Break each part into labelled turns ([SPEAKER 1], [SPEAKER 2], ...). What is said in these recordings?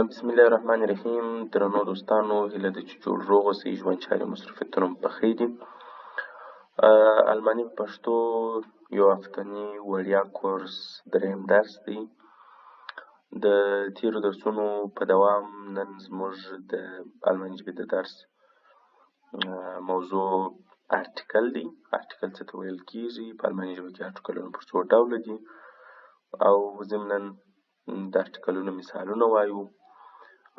[SPEAKER 1] بسم الله الرحمن الرحیم. درنو دوستانو، هیله ده چې جوړ روغ اوسئ، ژوند چارې مصروفیتونه مو په خیر دي. الماني په پښتو یو هفتني وړیا کورس دریم درس دی. د تیرو درسونو په دوام نن زموږ د الماني ژبې د درس موضوع ارټیکل دی. ارټیکل څه ته ویل کیږي؟ په الماني ژبه کې ارټیکلونه پر څو ډوله دي او ضمناً د ارټیکلونو مثالونه وایو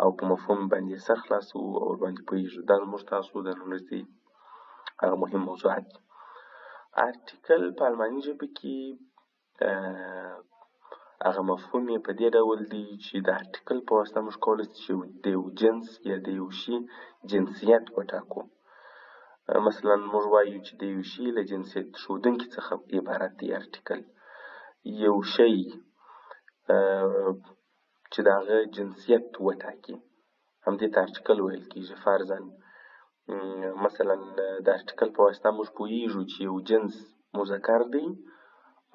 [SPEAKER 1] او په مفهوم باندې سر خلاصو او ورباندې پوهېږو. دا زموږ تاسو د نن ورځې هغه مهم موضوعات دي. ارټیکل په الماني ژبه کې هغه مفهوم یې په دې ډول دی چې د ارټیکل په واسطه موږ کولی شو چې د یو جنس یا د یو شي جنسیت وټاکو. مثلا موږ وایو چې د یو شي له جنسیت ښودونکي څخه عبارت دی ارټیکل. یو شی چې د هغه جنسیت وټاکي همدې ته ارټیکل ویل کېږي. فرضاً مثلا د ارټیکل په واسطه موږ پوهېږو چې یو جنس مذکر دی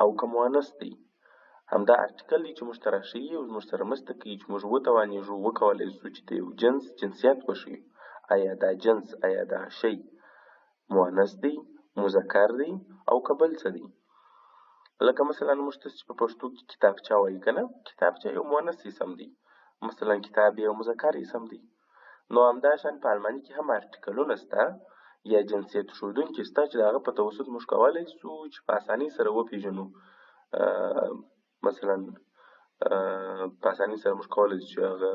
[SPEAKER 1] او که مؤنث دی. همدا ارټیکل دی چې موږ ته راښیي او موږ سره مرسته کوي چې موږ وتوانېږو وکولی شو چې د یو جنس جنسیت وښیو. آیا دا جنس، آیا دا شی مؤنث دی، مذکر دی او که بل څه دی. لکه مثلا موږ ته چې په پښتو کې کتابچه وایي که نه، کتابچه یو مؤنث اسم دی، مثلا کتاب یو مذکر اسم دی. نو همداشان په الماني کې هم ارټیکلونه شته یا جنسیت ښودونکي شته چې د هغه په توسط موږ کولی شو چې په اسانۍ سره وپېژنو. مثلا په اسانۍ سره موږ کولی شو چې هغه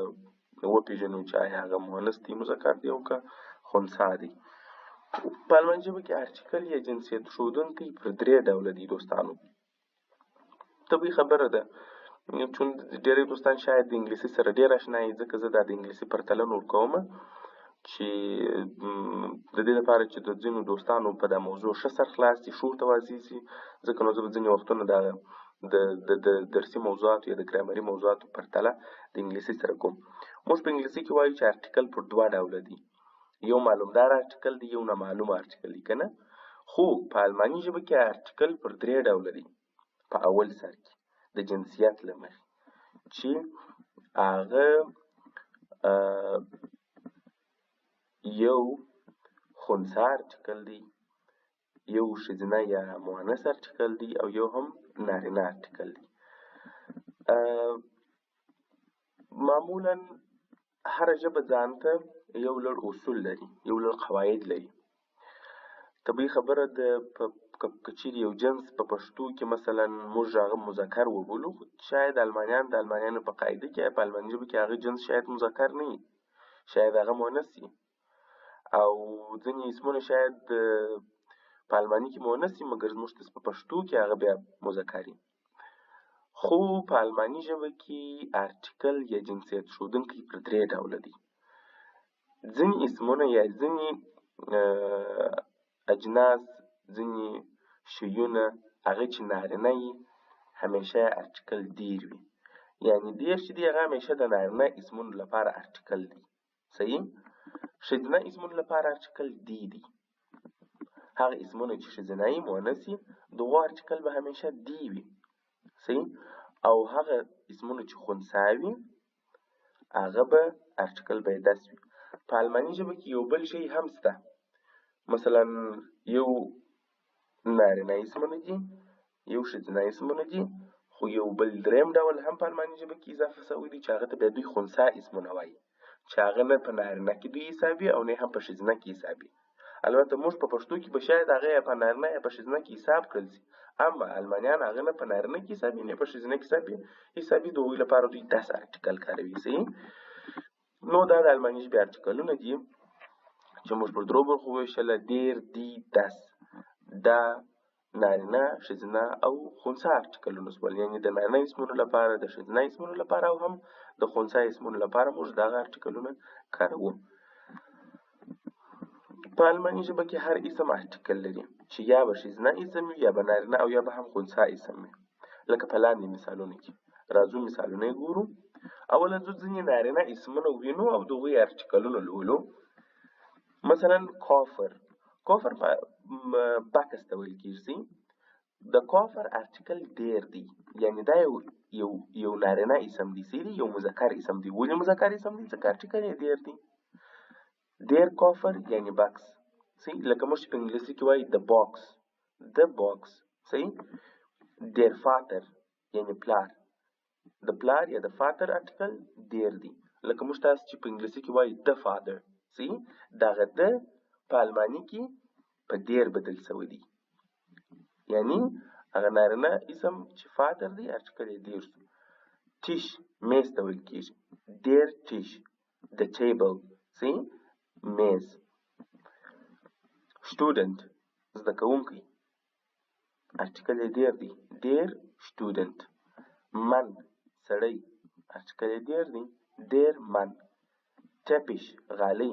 [SPEAKER 1] وپېژنو چې آیا هغه مؤنث دی، مذکر دی او که خنثی دی. په الماني ژبه کې ارټیکل یا جنسیت ښودونکی پر درې ډوله دی دوستانو. طبیعي خبره ده چون ډېری دوستان شاید د انګلیسي سره ډېر اشنا یي، ځکه زه دا د انګلیسي پرتلنه ورکوم چې د دې لپاره چې د ځینو دوستانو په دا موضوع ښه سرخلاص شي، ښه ورته واضح شي. ځکه نو زه به ځینې وختونه د درسي موضوعاتو یا د ګرامري موضوعاتو پرتله د انګلیسي سره کوم. موږ په انګلیسي کې وایو چې ارټیکل پر دوه ډوله دی. یو معلومدار ارټیکل دی، یو نامعلوم ارټیکل دی که نه. خو په الماني ژبه کې ارټیکل پر درې ډوله دی. په اول سر کې د جنسیت له مخې چې هغه یو خنثی ارټیکل دی، یو ښځینه یا مؤنث ارټیکل دی او یو هم نارینه ارټیکل دی. معمولا هره ژبه ځانته یو لړ اصول لري، یو لړ قواعد لري. طبیعي خبره ده که چیرې یو جنس په پښتو کې مثلا موږ هغه مذکر وبولو، شاید المانیان د المانیانو په قاعده کې په الماني ژبه کې هغه جنس شاید مذکر نه وي، شاید هغه مؤنث وي، او ځینې اسمونه شاید په الماني کې مؤنث وي مګر زموږ په پښتو کې هغه بیا مذکر وي. خو په الماني ژبه کې ارټیکل یا جنسیت ښودونکی پر درې ډوله دی. ځینې اسمونه یا ځینې اجناس، ځینې شیونه هغه چې نارینه وي همیشه ارټیکل دیر وي، یعنې دیر چې دی هغه همیشه د نارینه اسمونو لپاره ارټیکل دی. صحیح؟ ښځینه اسمونو لپاره ارټیکل دی دی. هغه اسمونه چې ښځینه وي مؤنث وي د هغو ارټیکل به همیشه دی وي. صحیح؟ او هغه اسمونه چې خنثی وي هغه به ارټیکل به یې دس وي. په الماني ژبه کې یو بل شی هم شته، مثلا یو نارینه اسمونه دي، یو ښځینه اسمونه دي، خو یو بل دریم ډول هم په الماني ژبه کې اضافه شوی دی چې هغه ته بیا دوی خنثی اسمونه وایي، چې هغه نه په نارینه کې دوی حساب وي او نه هم په ښځینه کې حساب وي. البته موږ په پښتو کې به شاید هغه یا په نارینه یا په ښځینه کې حساب کړل شي، اما المانیان هغه نه په نارینه کې حساب وي نه په ښځینه کې حساب وي. د هغوی لپاره دوی دس ارټیکل کاروي. صحیح؟ نو دا د الماني ژبې ارټیکلونه دي چې موږ پر درو برخو وویشله: دیر، دی، دس. دا نارینه، ښځینه او خنثی ارټیکلونه شول، یعنې د نارینه اسمونو لپاره، د ښځینه اسمونو لپاره او هم د خنثی اسمونو لپاره موږ دغه ارټیکلونه کاروو. په الماني ژبه کې هر اسم ارټیکل لري چې یا به ښځینه اسم وي یا به نارینه او یا به هم خنثی اسم وي. لکه په لاندې مثالونو کې راځو مثالونه یې ګورو. اولا زه ځینې نارینه اسمونه وینو او د هغوی ارټیکلونه لولو. مثلا کافر، کافر بکس ته ویل کېږي. د کافر ارټیکل ډیر دی، یعنی دا یو نارینه اسم دی، سی دی یو مذکر اسم دی. ولې مذکر اسم دی؟ ځکه ارټیکل یې ډیر دی. ډیر کافر یعنی بکس، صحیح، لکه موږ په انګلیسي کې وایي د باکس، د باکس، صحیح. ډیر فاتر یعنی پلار، د پلار یا د فاتر ارټیکل ډیر دی، لکه موږ تاسو چې په انګلیسي کې وایي د فادر، صحیح، دغه د په الماني کې په ډیر بدل شوی دی، یعنی هغه نارینه اسم چې فادر دی ارټیکل یې ډیر شو. ټیش میز ته ویل کېږي، ډیر ټیش، د ټیبل، صحیح، میز. سټوډنټ زده کوونکی ارټیکل یې ډیر دی، ډیر سټوډنټ. من سړی ارټیکل یې ډیر دی، ډیر من. ټپیش غالۍ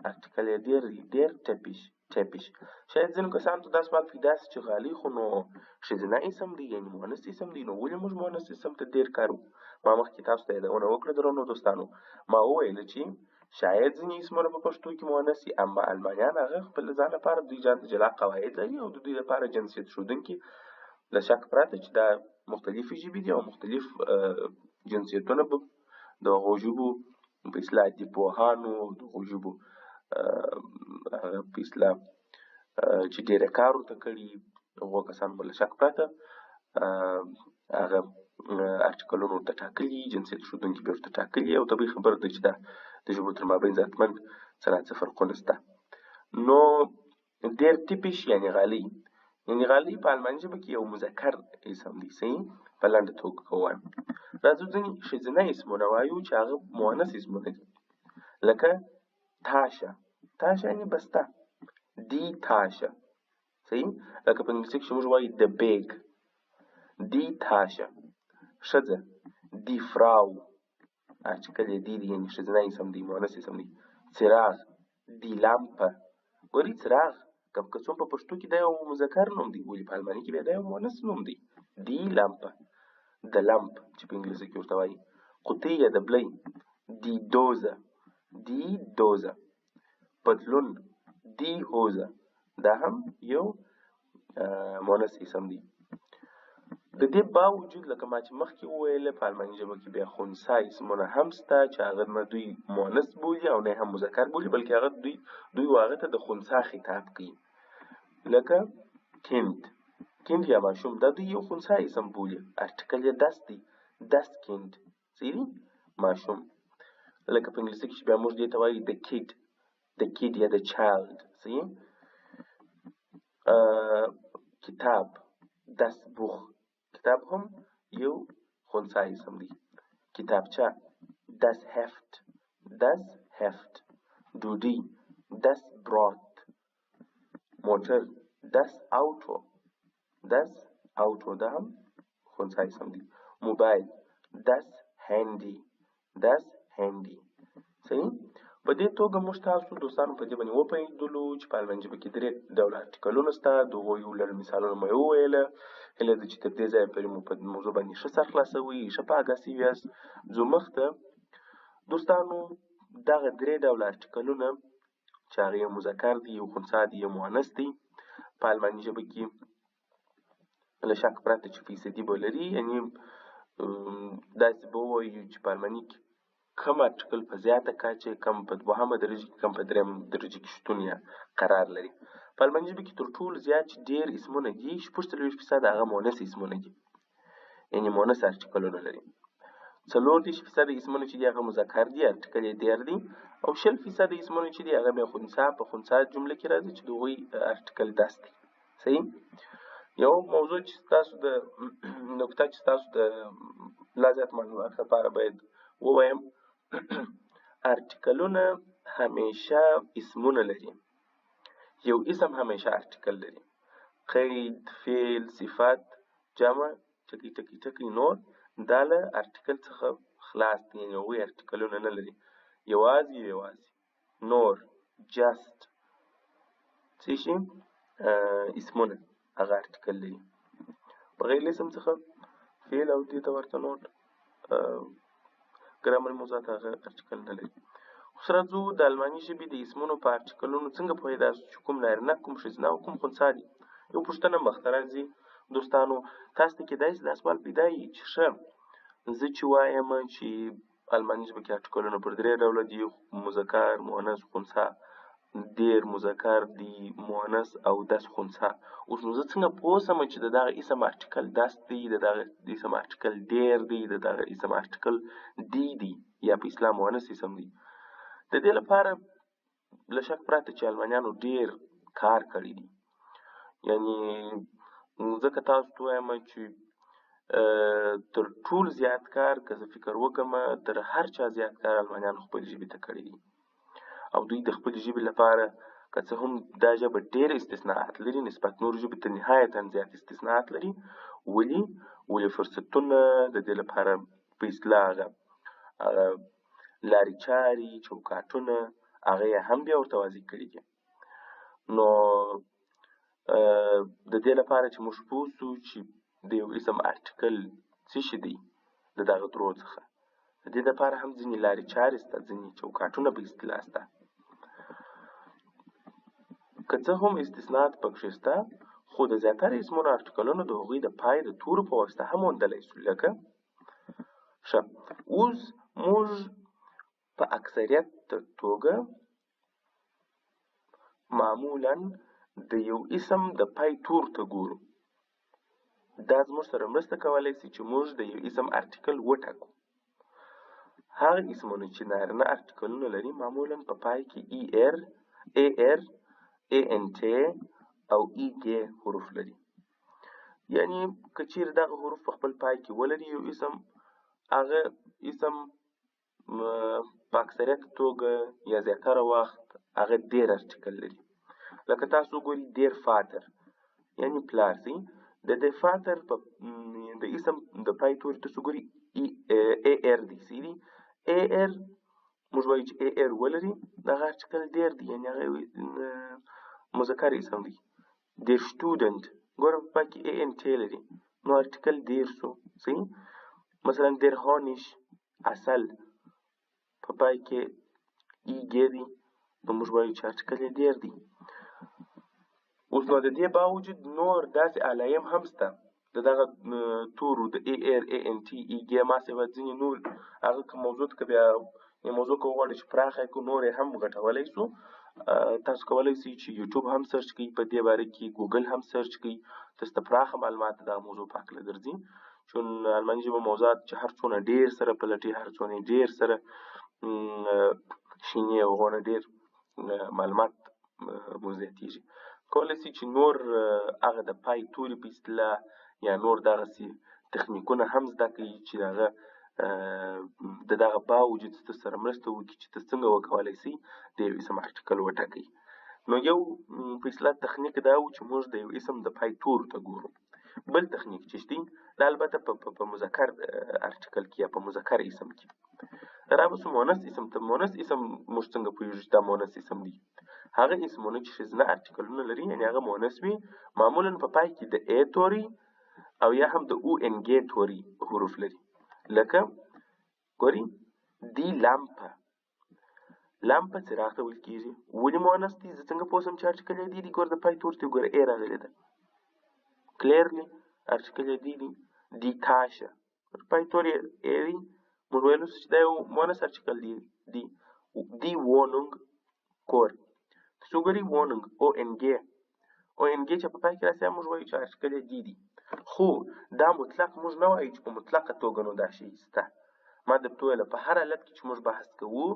[SPEAKER 1] ارټیکل یې ډیر دی، ډیر ټپیش، ټپیش. شاید ځینو کسانو ته دا سوال پیدا سي چې غالۍ خو نو ښځینه اسم دی، یعنې مؤنث اسم دی، نو ولې موږ مؤنث اسم ته ډیر کاروو؟ ما مخکې تاسو ته یادونه وکړه درنو دوستانو، ما وویل چې شاید ځینې اسمونه په پښتو کې مؤنث وي، اما المانیان هغه خپل ځان لپاره دوی ځان ته جلا قواعد لري او د دوی لپاره جنسیت ښودونکي له شک پرته چې دا مختلفې ژبې دي او مختلف جنسیتونه به د هغو ژبو په اصطلاح ادبپوهانو او د هغو ژبو په اصطلاح چې ډېره کار ورته کړي هغو کسانو به له شک پرته هغه ارټیکلونه ورته ټاکلي، جنسیت ښودونکي به یې ورته ټاکلي او طبیعي خبره ده چې دا د ژبو تر مابین ذاتمن څه نا څه فرقونه شته. نو ډېر ټیپیش یعنې غالۍ، یعنې غالۍ په الماني ژبه کې یو مذکر اسم دی، صحیح، په لنډه توګه که ووایم. راځو ځینې ښځینه اسمونه وایو چې هغه مؤنث اسمونه دي، لکه تاشه، تاشه یعنې بسته، دی تاشه، صحیح، لکه په انګلیسي کې چې موږ وایو د بیگ، دی تاشه. ښځه دی فراو ارټیکل یې دی دی، یعنې ښځینه اسم دی، مؤنث اسم دی. څراغ دی لامپه، ګورئ څراغ که څوم په پښتو کې دا یو مذکر نوم دی، ولې په الماني کې بیا دا یو مؤنث نوم دی، دی لامپه. د لمپ چې په انګلیسي کې ورته وایي. قوطۍ یا دبلی دی دوزه، دی دوزه. پتلون دی هوزه، دا هم یو مؤنث اسم دی. د دې باوجود لکه ما چې مخکې وویله په الماني ژبه کې بیا خنثی اسمونه هم شته چې هغه نه دوی مؤنث بولي او نه هم مذکر بولي، بلکې هغه دوی هغه ته د خنثی خطاب کوي، لکه کیند، کیند یا ماشوم، دا دوی یو خنثی اسم بولي، ارټیکل یې دست دی، دست کیند، صحیح، ماشوم. لکه په انګلیسي کې چې بیا موږ دې ته وایو د کیډ، د کیډ یا د چایلډ، صحیح. کتاب دست بوخ، کتاب هم یو خنثی اسم دی. کتابچه das Heft، das Heft. ډوډۍ das Brot. موټر das Auto، das Auto، دا هم خنثی اسم دی. موبایل das Handy، das Handy، صحیح. په دې توګه موږ تاسو دوستانو په دې باندې وپوهېدلو چې په الماني ژبه کې 3 ډوله ارټیکلونه شته، د هغو یو لړ مثالونه مو وویله. هیله ده چې تر دې ځایه پورې مو په موضوع باندې ښه سر خلاصوئ، ښه په اګاه سوي یاست. ځو مخته دوستانو، دغه 3 ډوله ارټیکلونه چې هغه یو مذکر دي، یو خنثی دي، یو مؤنث دي، په الماني ژبه کې له شک پرته چې فیصدي به لري، یعنې داسې به ووایو چې په الماني کې کم ارټیکل په زیاته کچه، کم په 2مه درجه کې، کم په 3مه درجه کې شتون یا قرار لري. په الماني ژبه کې تر ټولو زیات چې ډېر اسمونه دي 40% هغه مؤنث اسمونه دي، یعنې مؤنث ارټیکلونه لري. 40% اسمونه چې دي هغه مذکر دي، ارټیکل یې ډېر دي، او 20% اسمونه چې دي هغه بیا خنثی په خنثی جمله کې راځي چې د هغوی ارټیکل دست دی، صحیح. یو موضوع چې ستاسو د نکته چې ستاسو د لا زیات معلومات لپاره باید ووایم، ارټیکلونه همیشه اسمونه لري. یو اسم همیشه ارټیکل لري. قید، فعل، صفت، جمع، ټکی ټکی ټکی، نور، دا له ارټیکل څخه خلاص دي، یعنې هغوی ارټیکلونه نه لري. یوازې نور، جست، څه شي اسمونه هغه ارټیکل لري. بغیر له اسم څخه فعل او دې ته ورته نور ګرامري موضوعات هغه ارټیکل نه لري. اوس راځو د الماني ژبې د اسمونو په ارټیکلونو څنګه پوهېدای شو چې کوم نارینه، کوم ښځینه او کوم خنثی دي. یو پوښتنه مخته راځي، دوستانو تاسو ته کېدای شي دا سوال پیدا وي چې ښه زه چې وایم چې الماني ژبه کې ارټیکلونه پر درې ډوله دي، مذکر، مؤنث، خنثی. ډېر مذکر دي، مؤنث او دس خنثی. اوس نو زه څنګه پوه سم چې د دغه اسم ارټیکل دس دی، د دغه اسم ارټیکل ډېر دی، د دغه اسم ارټیکل دی یا په اصطلاح مؤنث اسم دی؟ د دې لپاره له شک پرته چې المانیانو ډېر کار کړی دی. یعنې ځکه تاسو ته وایم چې تر ټول زیات کار که زه فکر وکړم تر هر چا زیات کار المانیانو خپل ژبې ته کړی دی، او دوی د خپل ژبې لپاره که څه هم دا ژبه ډېر استثناءات لري نسبت نورو ژبې ته نهایتا زیات استثناءات لري، ولې فرصتونه د دې لپاره په اصطلاح لارې چارې چوکاټونه هغه یې هم بیا ورته واضح کړي دي. نو د دې لپاره چې موږ پوه سو چې د یو اسم ارټیکل څه شی دی د دغه درو څخه، د دې لپاره هم ځینې لارې چارې شته، ځینې چوکاټونه په اصطلاح شته. که څه هم استثناءات پکښې شته، خو د زیاتره اسمونو ارټیکلونو د هغوی د پای د تورو په واسطه هم موندلی شو. لکه ښه اوس موږ په اکثریت توګه معمولا د یو اسم د پای تور ته ګورو. دا زموږ سره مرسته کولی شي چې موږ د یو اسم ارټیکل وټاکو. هغه اسمونه چې نارینه ارټیکلونه لري معمولا په پای کې AR ANT او EG حروف لري. یعنی که چیرې دغه حروف په خپل پای کې ولري یو اسم، هغه اسم په اکثریت توګه یا زیاتره وخت هغه ډېر ارټیکل لري. لکه تاسو وګورئ ډېر فاتر یعنی پلار دی، د دې فاتر د اسم د پای توري تاسو وګورئ AR دی. سیدي AR موږ وایو چې AR ولري دغه ارټیکل ډېر دی، یعنې هغه مذکر اسم دی. ډېر سټوډنټ ګوره په پای کې ANT لري نو ارټیکل ډېر شو. صحیح. مثلا ډېر هانش اصل په پای کې EG دی نو موږ وایو چې ارټیکل یې ډېر دی. اوس نو د دې باوجود نور داسې علایم هم شته د دغه تورو د AR ANT EG ما سوه ځینې نور هغه که موضوع که بیا موضوع که وغواړئ چې پراخه کړو نور یې هم غټولی شو. تاسو کولی شئ چې یوټیوب هم سرچ کړئ په دې باره کې، ګوګل هم سرچ کړئ، تاسو ته پراخه معلومات د دغه موضوع په هکله درځي. چون الماني ژبه موضوعات چې هر څونه ډېر سره پلټي، هر څونه ډېر سره شینې او غونه ډېر معلومات مو زیاتېږي. کولی شئ چې نور هغه د پای توري په اصطلاح یا نور دغسې تخنیکونه هم زده کړئ چې هغه د دغه باوجود ستاسو سره مرسته وکړي چې تاسو څنګه وکولی شئ د یو اسم ارټیکل وټاکئ. نو یو په اصطلاح تخنیک دا و چې موږ د یو اسم د پای تورو ته ګورو. بل تخنیک چې شته دا البته په مذکر ارټیکل کې یا په مذکر اسم کې. رابطو مؤنث اسم ته مؤنث اسم موږ څنګه پوهېږو چې دا مؤنث اسم دی؟ هغه اسمونه چې ښځینه ارټیکلونه لري یعنې هغه مؤنث وي، معمولا په پای کې د A توري او یا هم د ONG توري حروف لري. لکه ګورئ دی لامپه څراغ ته ویل کېږي. ولې مؤنث دی؟ زه څنګه پوه شم چې ارټیکل یې دی؟ ګوره د پای تور ته ګوره A راغلې ده، کلیرلی ارټیکل یې دی. دی تاشه پای تور یې A دی، موږ ویلی شو چې دا یو مؤنث ارټیکل دی. دی وونونګ کور، تاسو وګورئ وونونګ ONG چې په پای کې راسي موږ وایو چې ارټیکل یې دی. خو دا مطلق موږ نه وایو چې په مطلقه توګه نو دا شی شته. ما درته ویله په هر حالت کې چې موږ بحث کوو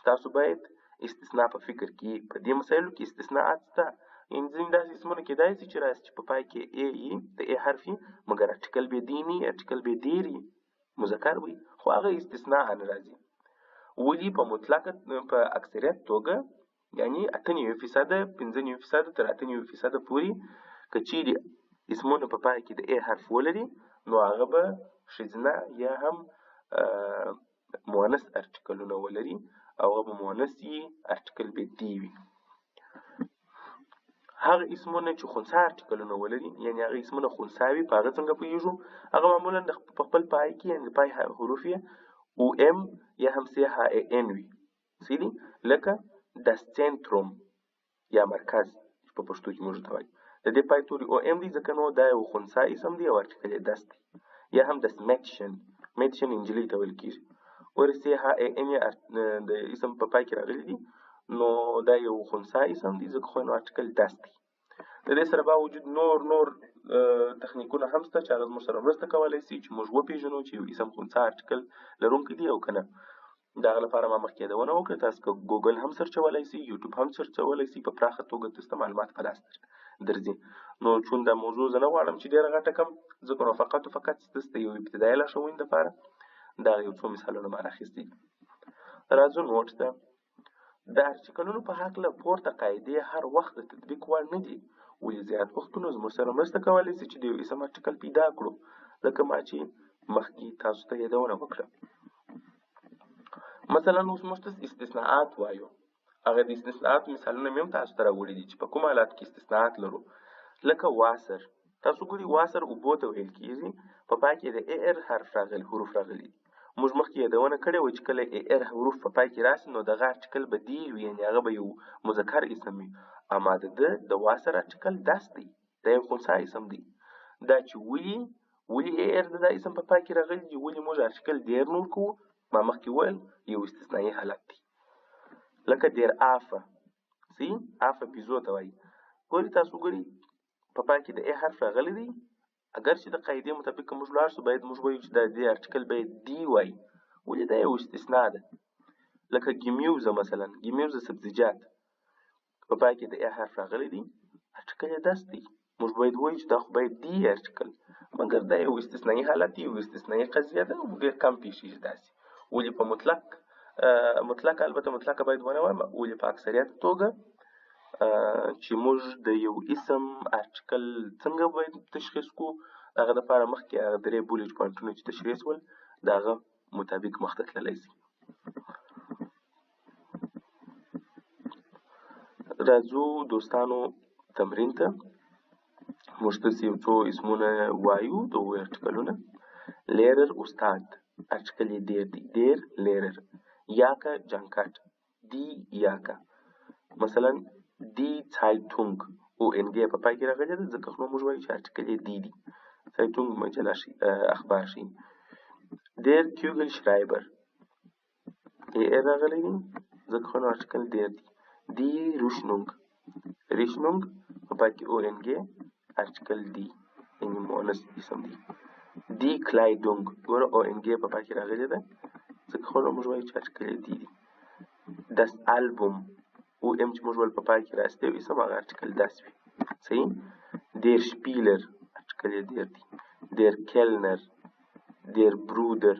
[SPEAKER 1] ستاسو باید استثناء په فکر کې په دې مسایلو کې استثناءات شته. یعنې ځینې داسې اسمونه کېدای شي چې راسي چې په پای کې A وي، د A حرف وي، مګر ارټیکل به دی نه وي، ارټیکل به ډېر وي، مذکر وي، خو هغه استثناء نه راځي. ولې په مطلقه په اکثریت توګه یعنې 98% 95% تر 98% پورې که چیرې اسمونه په پای کې د A حرف ولري نو هغه به ښځینه یا هم مؤنث ارټیکلونه ولري او هغه به مؤنث وي، ارټیکل به دی وي. هغه اسمونه چې خنثی ارټیکلونه ولري یعنې هغه اسمونه خنثی وي، په هغه څنګه پوهېږو؟ هغه معمولا په خپل پای کې یعنې پای حروف یې OM یا هم CHAN وي. سیدي لکه د سنتروم یا مرکز په پښتو کې موږ ته وایي. د دې پای توري او ام دی ځکه نو دا یو خنثی اسم دی او ارټیکل یې دس دی. یا هم د میډشن انجلۍ ته ویل کېږي. ورسې ها ان د اسم په پای کې راغلی دی نو دا یو خنثی اسم دی ځکه خو نو ارټیکل دس دی. د دې سره باوجود نور تخنیکونه هم شته چې هغه زموږ سره مرسته کولی شي چې موږ وپېژنو چې یو اسم خنثی ارټیکل لرونکی دی او که نه. د هغه لپاره ما مخکې یادونه وکړه، تاسو که ګوګل هم سرچولی شئ، یوټیوب هم سرچولی شئ، په پراخه توګه تاسو ته معلومات په لاس درځي. نو چون دا موضوع زه نه غواړم چې ډېره غټه کړم، ځکه نو فقط تاسو ته یو ابتدایي لارښوونې دپاره دا یو څو مثالونه ما راخیستي دي. راځو نوټ ته. د ارټیکلونو په هکله پورته قاعدې هر وخت د تطبیق وړ نه دي، ولې زیات وختونه زموږ سره مرسته کولی شي چې د یو اسم ارټیکل پیدا کړو، لکه ما چې مخکې تاسو ته یادونه وکړه. مثلا اوس موږ ته استثناءات وایو، هغه د استثناءات مثالونه مې هم تاسو ته راوړي دي چې په کوم حالات کې استثناءات لرو. لکه واسر، تاسو ګورئ واسر اوبو ته ویل کېږي، په پای کې د ا ار حروف راغلي. موږ مخکې یادونه کړې وه چې کله ا ار حروف په پای کې راشي نو دغه ارټیکل به دی وي، یعنې هغه به یو مذکر اسم وي. اما د واسر ارټیکل دس دی، دا یو خنثی اسم دی. دا چې ولې ا ار د اسم په پای کې راغلی دي، ولې موږ ارټیکل دیر نور کوو، ما مخکې ویل یو استثنایي حالت دی. لکه دیر آفه آفه پیزو ته وایي. تاسو ګورئ په پای کې د ا حرف راغلی دی، اگر چې د قاعدې مطابق موږ لاړ شو باید موږ وایو چې د دې ارټیکل باید دی وایي، ولې دا یو استثناء ده. لکه ګیمیوزه مثلا، ګیمیوزه سبزیجات، په پای کې د ا حرف راغلی دی، ارټیکل یې دس دی، موږ باید وایو چې دا خو باید دی ارټیکل، مګر دا یو استثنایي حالت دی، یو استثنایي قضیه ده، ډېر کم پیښیږي داسې. ولې په مطلق البته مطلقه باید ونه وایم، ولې په اکثریت توګه چې موږ د یو اسم ارټیکل څنګه باید تشخیص کړو، هغه دپاره مخکې هغه درې بولټ پوینټونه چې تشخیص ول د هغه مطابق مخته تللی شي. راځو دوستانو تمرین ته. موږ داسې یو څو اسمونه وایو د هغوی ارټیکلونه. لیرر استاد، ارټیکل یې دیر دی، دیر لیرر. یاکه جانکټ، دی یاکه. مثلا دی څایتونګ، او ان ګ په پای کې راغلی ده ځکه خو موږ وایو چې ارټیکل یې دی دی. څایتونګ مجله شي، اخبار شي. دیر کیوګل شرایبر، ای ار راغلی دی ځکه خو ارټیکل دیر دی. دی روشنونګ، ریشنونګ په پای کې او ان ګ ارټیکل دی، یعنې مؤنث اسم دی. دی کلایدونګ، ګوره او ان ګ په پای کې راغلی ده ځکه خو موږ وایو چې ارټیکل یې دی دی. دس البوم، او ام چې موږ ول په پای کې راسته یو اسم هغه ارټیکل دس وي. صحیح. دیر شپیلر، ارټیکل یې دیر دی. دیر کلنر، دیر برودر.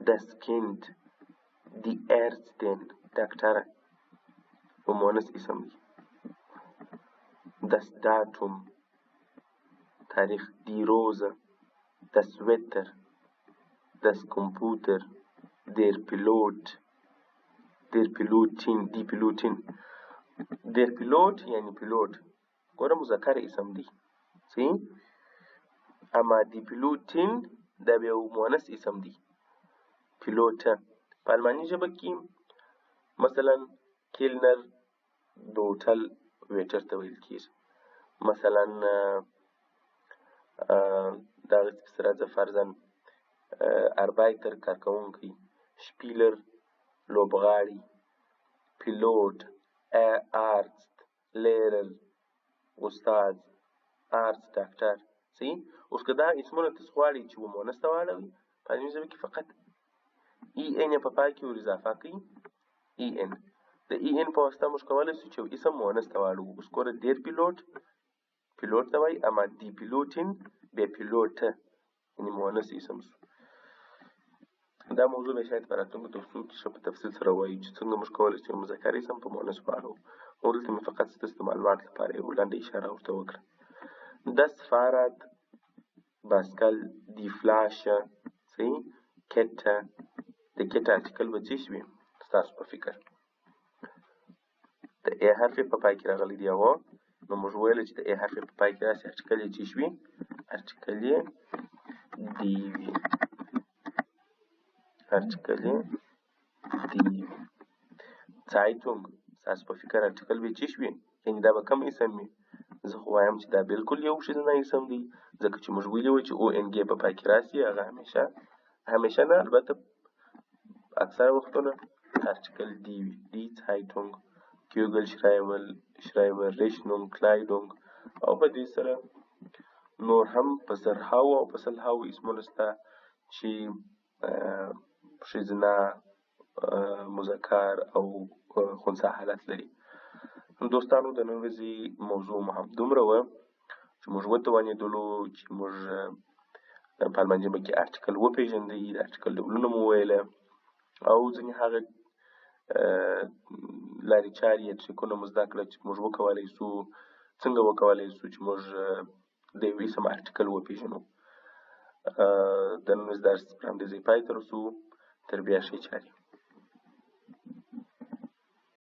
[SPEAKER 1] دس کیند، دی ایرستین، ډاکټره، یو مؤنث اسم دی. دس داتوم، تاریخ. دی روزه، دس ویتر، دس کمپیوتر. دیر پیلوت، دیر پیلوتین، دی پیلوتین. دیر پیلوت یعنی پیلوت، ګوره مذکر اسم دی. صحیح. اما دی پیلوتین دا بیا یو مؤنث اسم دی، پیلوته. په الماني ژبه کې مثلا کلنر د هوټل ویټر ته ویل کېږي. مثلا دغه پسې راځه فرضاً اربایتر کارکوونکی، شپیلر لوبغاړي، پیلوټ، آرست، لیرر استاد، آرست ډاکټر. صحیح. اوس که دا اسمونه تاسو غواړئ چې مؤنث ته واړوئ، په علمي ژبه کې فقط ای ان یې په پای کې ور اضافه کړئ، ای ان. د ای ان په واسطه موږ کولی شو چې یو اسم مؤنث ته واړوو. اوس ګوره دیر پیلوټ، پیلوټ ته وایي، اما دی پیلوټین بیا پیلوټه، یعنې مؤنث اسم شو. دا موضوع به شاید په راتلونکو درسونو کې ښه په تفصیل سره وایو چې څنګه موږ کولی شو مذکر اسم په مؤنث واړوو. خو دلته مې فقط ستاسو د معلومات لپاره یو لنډه اشاره ورته وکړه. Das Fahrrad، بایسکل، دی فلاشه. صحیح. کټه، د کټ ارټیکل به څه شي ستاسو په فکر؟ د ا حرف په پای کې راغلی دی هغه، نو موږ ویلی چې د ا حرف په پای کې راشي ارټیکل یې څه شي؟ ارټیکل یې دی وي، ارټیکل یې دی وي. څایتونګ، ستاسو په فکر ارټیکل به څه شي؟ یعنې دا به کوم اسم وي؟ زه خو وایم چې دا بالکل یو ښځینه اسم دی، ځکه چې موږ ویلي وو چې او ان ګې په پای کې راسي، هغه همیشه نه، البته اکثره وختونه ارټیکل دی وي. دی Zeitung، کیوګل شرایبر، ریشنونګ، کلایډونګ، او په دې سره نور هم په زرهاوو او په سلهاوو اسمونه شته چې ښځینه، مذکر او خنثی حالت لري. دوستانو د نن ورځې موضوع مو هم دومره وه چې موږ وتوانېدلو چې موږ په الماني ژبه کې ارټیکل وپېژندئ، د ارټیکل ډولونه مو وویله او ځینې هغه لارې چارې یا ټریکونه مو زده کړه چې موږ وکولی شو، څنګه وکولی شو چې موږ د یو اسم ارټیکل وپېژنو. د نن ورځې درس پر همدې ځای پای ته رسوو. تر بیا ښې چارې.